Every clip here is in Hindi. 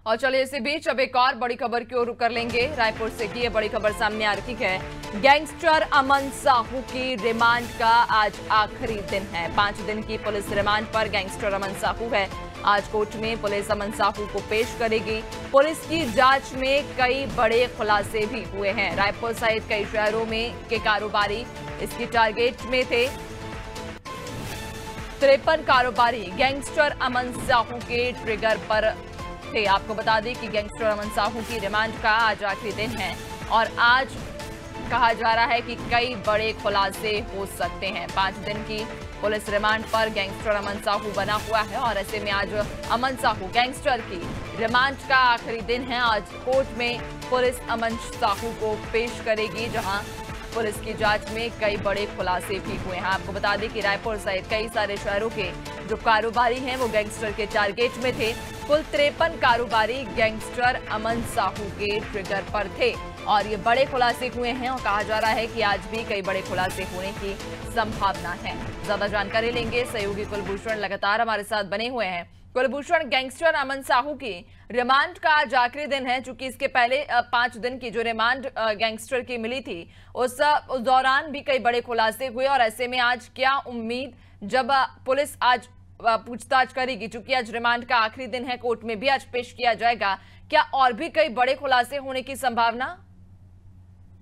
और चलिए इसी बीच अब एक और बड़ी खबर की ओर रुख कर लेंगे। रायपुर से की ये बड़ी खबर सामने आ रही है। गैंगस्टर अमन साहू की रिमांड का आज आखिरी दिन है। 5 दिन की पुलिस रिमांड पर गैंगस्टर अमन साहू है। आज कोर्ट में पुलिस अमन साहू को पेश करेगी। पुलिस की जांच में कई बड़े खुलासे भी हुए हैं। रायपुर सहित कई शहरों में के कारोबारी इसकी टारगेट में थे। 53 कारोबारी गैंगस्टर अमन साहू के ट्रिगर पर थे। आपको बता दें कि गैंगस्टर अमन साहू की रिमांड का आज आखिरी दिन है और आज कहा जा रहा है कि कई बड़े खुलासे हो सकते हैं। 5 दिन की पुलिस रिमांड पर गैंगस्टर अमन साहू बना हुआ है और ऐसे में आज अमन साहू गैंगस्टर की रिमांड का आखिरी दिन है। आज कोर्ट में पुलिस अमन साहू को पेश करेगी, जहां पुलिस की जांच में कई बड़े खुलासे भी हुए हैं। आपको बता दें कि रायपुर सहित कई सारे शहरों के जो कारोबारी हैं वो गैंगस्टर के टारगेट में थे। कुल 53 कारोबारी गैंगस्टर अमन साहू के ट्रिगर पर थे और ये बड़े खुलासे हुए हैं और कहा जा रहा है कि आज भी कई बड़े खुलासे होने की संभावना है। ज्यादा जानकारी लेंगे, सहयोगी कुलभूषण लगातार हमारे साथ बने हुए हैं। कुलभूषण, गैंगस्टर अमन साहू की रिमांड का आज आखिरी दिन है, चूंकि इसके पहले 5 दिन की जो रिमांड गैंगस्टर की मिली थी उस दौरान भी कई बड़े खुलासे हुए और ऐसे में आज क्या उम्मीद, जब पुलिस आज पूछताछ करेगी, चूंकि आज रिमांड का आखिरी दिन है, कोर्ट में भी आज पेश किया जाएगा, क्या और भी कई बड़े खुलासे होने की संभावना?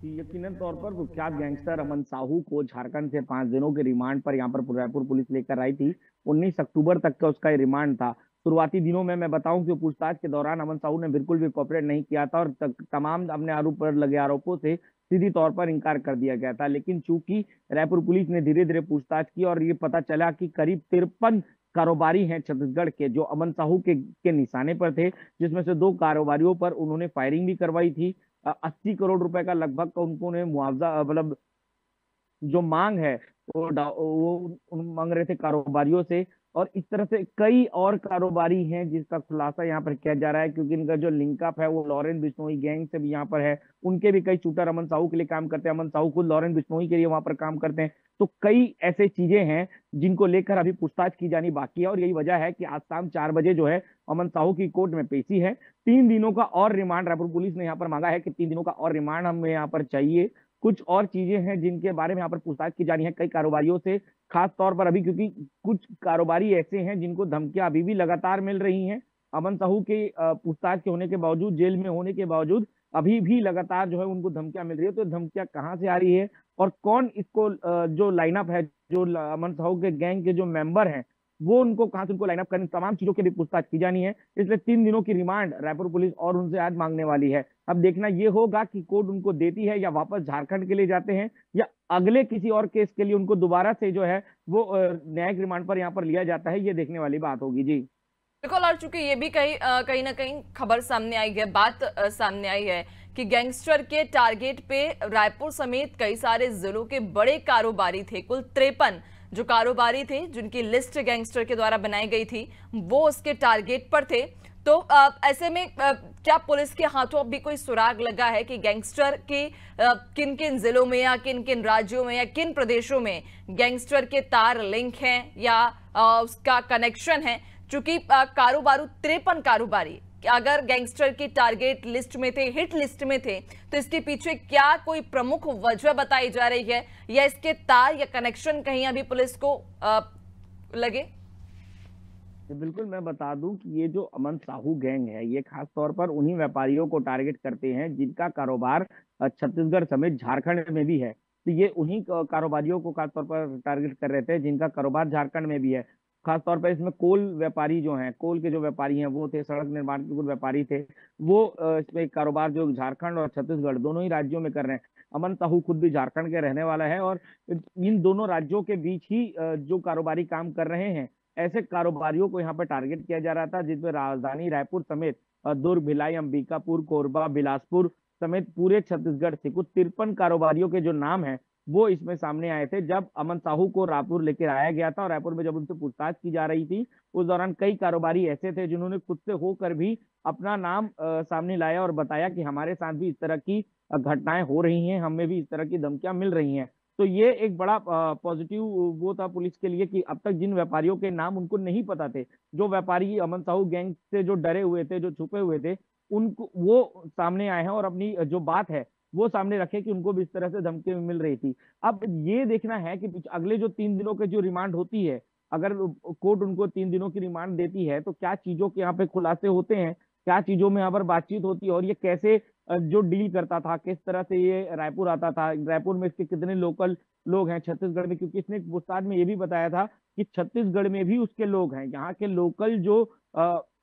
यकीनन तौर पर कुख्यात गैंगस्टर अमन साहू को झारखंड से 5 दिनों के रिमांड पर यहाँ पर रायपुर पुलिस लेकर आई थी। 19 अक्टूबर तक का उसका रिमांड था। शुरुआती दिनों में मैं बताऊं कि पूछताछ के दौरान अमन साहू ने बिल्कुल भी कोऑपरेट नहीं किया था और तमाम अपने आरोप पर लगे आरोपों से सीधी तौर पर इनकार कर दिया गया था। लेकिन चूंकि रायपुर पुलिस ने धीरे धीरे पूछताछ की और ये पता चला कि करीब 53 कारोबारी हैं छत्तीसगढ़ के जो अमन साहू के निशाने पर थे, जिसमें से 2 कारोबारियों पर उन्होंने फायरिंग भी करवाई थी। 80 करोड़ रुपए का लगभग का उन्होंने मुआवजा मतलब जो मांग है वो मांग रहे थे कारोबारियों से। और इस तरह से कई और कारोबारी हैं जिसका खुलासा यहाँ पर किया जा रहा है, क्योंकि इनका जो लिंकअप है वो लॉरेंस बिश्नोई गैंग से भी यहाँ पर है। उनके भी कई शूटर अमन साहू के लिए काम करते हैं, अमन साहू खुद लॉरेंस बिश्नोई के लिए वहां पर काम करते हैं। तो कई ऐसे चीजें हैं जिनको लेकर अभी पूछताछ की जानी बाकी है और यही वजह है कि आज शाम 4 बजे जो है अमन साहू की कोर्ट में पेशी है। 3 दिनों का और रिमांड रायपुर पुलिस ने यहाँ पर मांगा है कि 3 दिनों का और रिमांड हमें यहाँ पर चाहिए। कुछ और चीजें हैं जिनके बारे में यहाँ पर पूछताछ की जानी है कई कारोबारियों से, खास तौर पर अभी, क्योंकि कुछ कारोबारी ऐसे हैं जिनको धमकियां अभी भी लगातार मिल रही हैं। अमन साहू के पूछताछ के होने के बावजूद, जेल में होने के बावजूद अभी भी लगातार जो है उनको धमकियां मिल रही है। तो धमकियां कहाँ से आ रही है और कौन इसको जो लाइनअप है, जो अमन साहू के गैंग के जो मेंबर हैं वो उनको कहाँ से उनको लाइनअप करने, तमाम चीजों की भी पूछताछ की जानी है। इसलिए 3 दिनों की रिमांड रायपुर पुलिस और उनसे आज मांगने वाली है। अब देखना ये होगा कि कोर्ट उनको देती है या वापस झारखंड के लिए जाते हैं या अगले किसी और केस के लिए उनको दोबारा से जो है वो न्यायिक रिमांड पर यहाँ पर लिया जाता है। ये देखने वाली बात होगी जी। बिल्कुल, और चूंकि ये भी कहीं ना कहीं खबर सामने आई है, बात सामने आई है कि गैंगस्टर के टारगेट पे रायपुर समेत कई सारे जिलों के बड़े कारोबारी थे। कुल 53 जो कारोबारी थे जिनकी लिस्ट गैंगस्टर के द्वारा बनाई गई थी वो उसके टारगेट पर थे। तो ऐसे में क्या पुलिस के हाथों अब भी कोई सुराग लगा है कि गैंगस्टर के किन किन जिलों में या किन किन राज्यों में या किन प्रदेशों में गैंगस्टर के तार लिंक हैं या उसका कनेक्शन है? चूंकि कारोबारू 53 कारोबारी अगर गैंगस्टर की टारगेट लिस्ट में थे, हिट लिस्ट में थे, तो इसके पीछे क्या कोई प्रमुख वजह बताई जा रही है या इसके तार या कनेक्शन कहीं अभी पुलिस को लगे? बिल्कुल, मैं बता दूं कि ये जो अमन साहू गैंग है ये खास तौर पर उन्हीं व्यापारियों को टारगेट करते हैं जिनका कारोबार छत्तीसगढ़ समेत झारखंड में भी है। तो ये उन्हीं कारोबारियों को खास तौर पर टारगेट कर रहे थे जिनका कारोबार झारखंड में भी है। खास तौर पर इसमें कोल व्यापारी जो हैं, कोल के जो व्यापारी हैं वो थे, सड़क निर्माण के कुछ व्यापारी थे, वो इसमें कारोबार जो झारखंड और छत्तीसगढ़ दोनों ही राज्यों में कर रहे हैं। अमन साहू खुद भी झारखंड के रहने वाला है और इन दोनों राज्यों के बीच ही जो कारोबारी काम कर रहे हैं, ऐसे कारोबारियों को यहाँ पर टारगेट किया जा रहा था, जिसमें राजधानी रायपुर समेत दुर्ग, भिलाई, अंबिकापुर, कोरबा, बिलासपुर समेत पूरे छत्तीसगढ़ से कुछ 53 कारोबारियों के जो नाम है वो इसमें सामने आए थे। जब अमन साहू को रायपुर लेकर आया गया था और रायपुर में जब उनसे पूछताछ की जा रही थी, उस दौरान कई कारोबारी ऐसे थे जिन्होंने खुद से होकर भी अपना नाम सामने लाया और बताया कि हमारे साथ भी इस तरह की घटनाएं हो रही हैं, हमें भी इस तरह की धमकियां मिल रही हैं। तो ये एक बड़ा पॉजिटिव वो था पुलिस के लिए कि अब तक जिन व्यापारियों के नाम उनको नहीं पता थे, जो व्यापारी अमन साहू गैंग से जो डरे हुए थे, जो छुपे हुए थे, उनको वो सामने आए हैं और अपनी जो बात है वो सामने रखे कि उनको भी इस तरह से धमकी मिल रही थी। अब ये देखना है कि अगले जो 3 दिनों के जो रिमांड होती है, अगर कोर्ट उनको 3 दिनों की रिमांड देती है तो क्या चीजों के यहाँ पे खुलासे होते हैं, क्या चीजों में यहाँ पर बातचीत होती है, और ये कैसे जो डील करता था, किस तरह से ये रायपुर आता था, रायपुर में इसके कितने लोकल लोग हैं छत्तीसगढ़ में, क्योंकि इसने एक पूछताछ में ये भी बताया था कि छत्तीसगढ़ में भी उसके लोग हैं, यहाँ के लोकल जो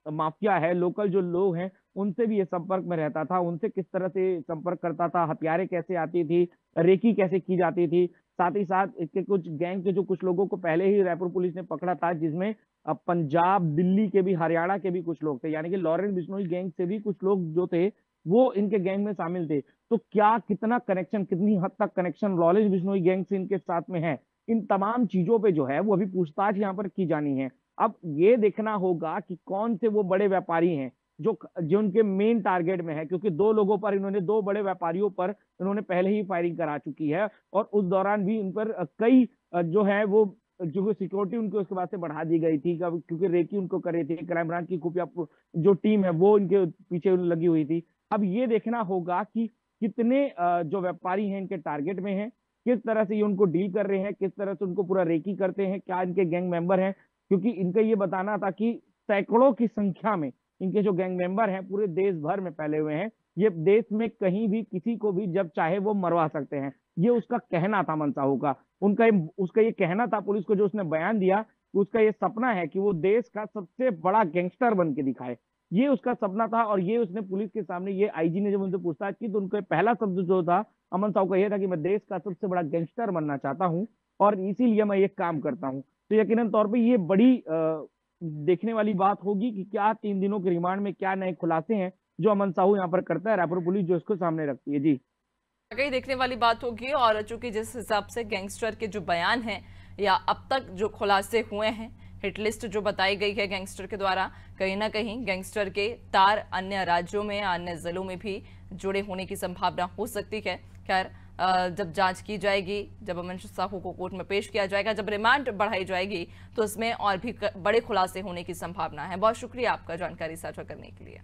माफिया है, लोकल जो लोग हैं, उनसे भी ये संपर्क में रहता था, उनसे किस तरह से संपर्क करता था, हथियारें कैसे आती थी, रेकी कैसे की जाती थी। साथ ही साथ इसके कुछ गैंग के जो कुछ लोगों को पहले ही रायपुर पुलिस ने पकड़ा था, जिसमें पंजाब, दिल्ली के भी, हरियाणा के भी कुछ लोग थे, यानी कि लॉरेंस बिश्नोई गैंग से भी कुछ लोग जो थे वो इनके गैंग में शामिल थे। तो क्या कितना कनेक्शन, कितनी हद तक कनेक्शन लॉरेंस बिश्नोई गैंग से इनके साथ में है, इन तमाम चीजों पे जो है वो अभी पूछताछ यहाँ पर की जानी है। अब ये देखना होगा कि कौन से वो बड़े व्यापारी हैं जो जो उनके मेन टारगेट में है, क्योंकि 2 लोगों पर इन्होंने, 2 बड़े व्यापारियों पर इन्होंने पहले ही फायरिंग करा चुकी है, और उस दौरान भी इन पर कई जो है वो जो सिक्योरिटी उनको उसके बाद से बढ़ा दी गई थी, क्योंकि रेकी उनको कर रही थी, क्राइम ब्रांच की खुफिया जो टीम है वो इनके पीछे लगी हुई थी। अब ये देखना होगा कि कितने जो व्यापारी हैं इनके टारगेट में हैं, किस तरह से ये उनको डील कर रहे हैं, किस तरह से उनको पूरा रेकी करते हैं, क्या इनके गैंग मेंबर हैं, क्योंकि इनका ये बताना था कि सैकड़ों की संख्या में इनके जो गैंग मेंबर हैं पूरे देश भर में फैले हुए हैं, ये देश में कहीं भी किसी को भी जब चाहे वो मरवा सकते हैं, ये उसका कहना था अमन साहू का। उसका ये कहना था पुलिस को, जो उसने बयान दिया, उसका ये सपना है कि वो देश का सबसे बड़ा गैंगस्टर बन के दिखाए, ये उसका सपना था। और ये उसने पुलिस के सामने, ये आईजी ने जब उनसे पूछताछ की तो उनका पहला शब्द जो था अमन साहू का यह था कि मैं देश का सबसे बड़ा गैंगस्टर बनना चाहता हूँ और इसीलिए मैं ये काम करता हूँ। तो यकीनन तौर पर ये बड़ी देखने वाली बात होगी कि क्या 3 दिनों के रिमांड में क्या नए खुलासे हैं जो अमन साहू यहाँ पर करता है, रायपुर पुलिस जो इसको सामने रखती है। जी, कई देखने वाली बात होगी। और चूंकि जिस हिसाब से गैंगस्टर के जो बयान हैं या अब तक जो खुलासे हुए हैं, हिट लिस्ट जो बताई गई है गैंगस्टर के द्वारा, कहीं ना कहीं गैंगस्टर के तार अन्य राज्यों में, अन्य जिलों में भी जुड़े होने की संभावना हो सकती है। खैर, जब जांच की जाएगी, जब अमन साहू को कोर्ट में पेश किया जाएगा, जब रिमांड बढ़ाई जाएगी, तो इसमें और भी बड़े खुलासे होने की संभावना है। बहुत शुक्रिया आपका जानकारी साझा करने के लिए।